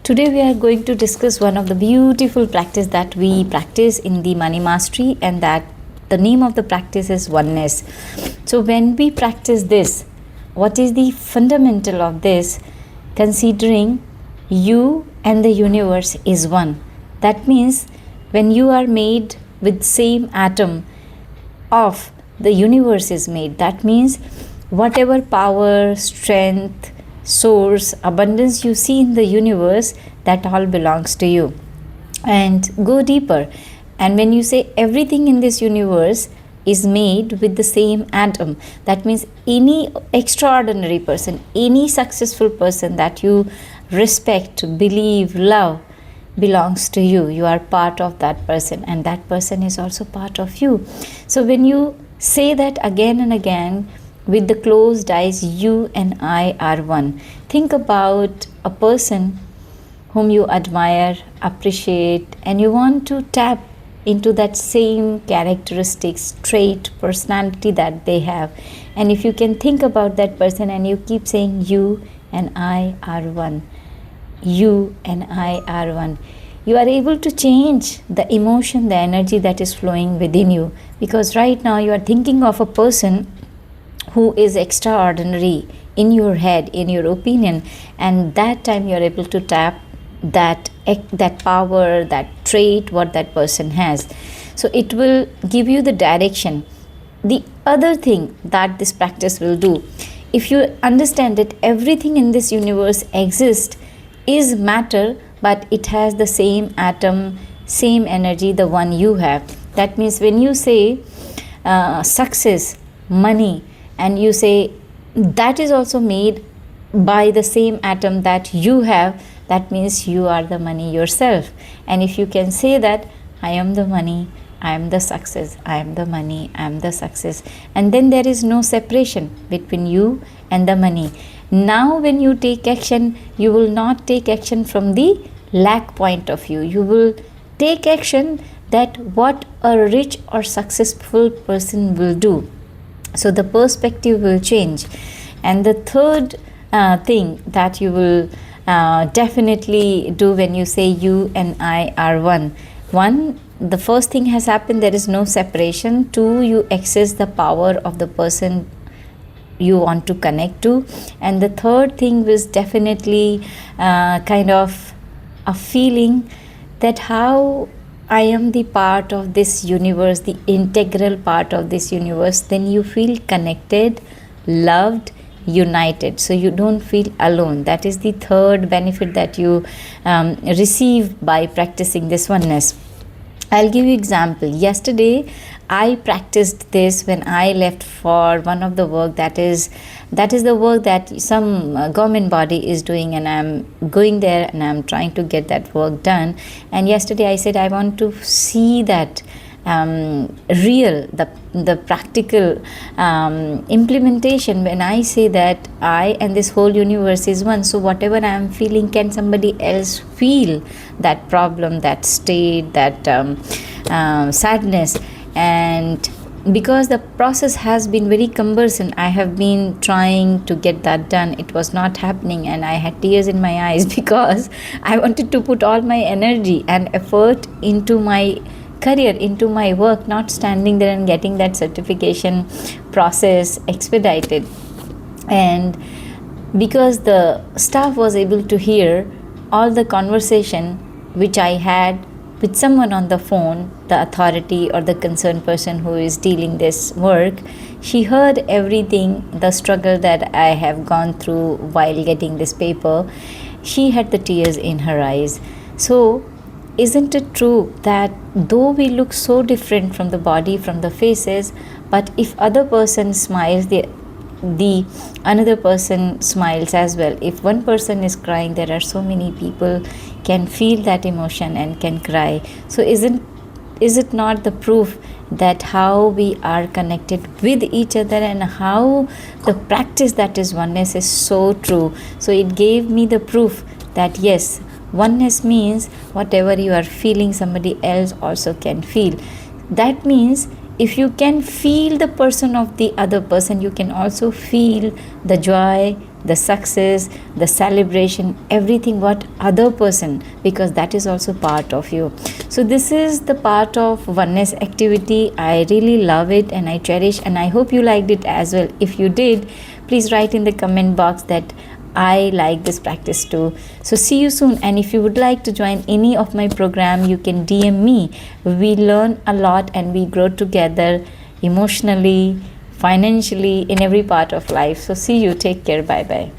Today we are going to discuss one of the beautiful practice that we practice in the money mastery, and that the name of the practice is oneness. So when we practice this, what is the fundamental of this? Considering you and the universe is one. That means when you are made with same atom of the universe is made, that means whatever power, strength, source, abundance you see in the universe, that all belongs to you. And go deeper, and when you say everything in this universe is made with the same atom, that means any extraordinary person, any successful person that you respect, believe, love, belongs to you. You are part of that person, and that person is also part of you. So when you say that again and again with the closed eyes, you and I are one. Think about a person whom you admire, appreciate, and you want to tap into that same characteristics, trait, personality that they have. And if you can think about that person and you keep saying you and I are one, you and I are one, you are able to change the emotion, the energy that is flowing within you. Because right now you are thinking of a person who is extraordinary in your head, in your opinion, and that time you are able to tap that power, that trait, what that person has. So it will give you the direction. The other thing that this practice will do, if you understand that everything in this universe exists, is matter, but it has the same atom, same energy, the one you have. That means when you say success, money, and you say that is also made by the same atom that you have, that means you are the money yourself. And if you can say that I am the money, I am the success, I am the money, I am the success, and then there is no separation between you and the money. Now when you take action, you will not take action from the lack point of view. You will take action that what a rich or successful person will do. So the perspective will change. And the third thing that you will definitely do when you say you and I are one. One, the first thing has happened, there is no separation. Two, you access the power of the person you want to connect to. And the third thing was definitely kind of a feeling that how I am the part of this universe, the integral part of this universe. Then you feel connected, loved, united. So you don't feel alone. That is the third benefit that you receive by practicing this oneness. I'll give you example. Yesterday I practiced this when I left for one of the work that is the work that some government body is doing, and I'm going there and I'm trying to get that work done. And yesterday I said I want to see that real, the practical implementation. When I say that I and this whole universe is one, so whatever I am feeling, can somebody else feel that problem, that state, that sadness? And because the process has been very cumbersome, I have been trying to get that done. It was not happening, and I had tears in my eyes because I wanted to put all my energy and effort into my career, into my work, not standing there and getting that certification process expedited. And because the staff was able to hear all the conversation which I had with someone on the phone, the authority or the concerned person who is dealing this work, she heard everything, the struggle that I have gone through while getting this paper. She had the tears in her eyes. So isn't it true that though we look so different from the body, from the faces, but if other person smiles, the another person smiles as well. If one person is crying, there are so many people can feel that emotion and can cry. So is it not the proof that how we are connected with each other, and how the practice that is oneness is so true? So it gave me the proof that yes, oneness means whatever you are feeling, somebody else also can feel. That means if you can feel the person of the other person, you can also feel the joy, the success, the celebration, everything what other person, because that is also part of you. So this is the part of oneness activity. I really love it and I cherish, and I hope you liked it as well. If you did, please write in the comment box that I like this practice too. So see you soon, and if you would like to join any of my program, you can DM me. We learn a lot and we grow together emotionally, financially, in every part of life. So see you, take care, bye bye.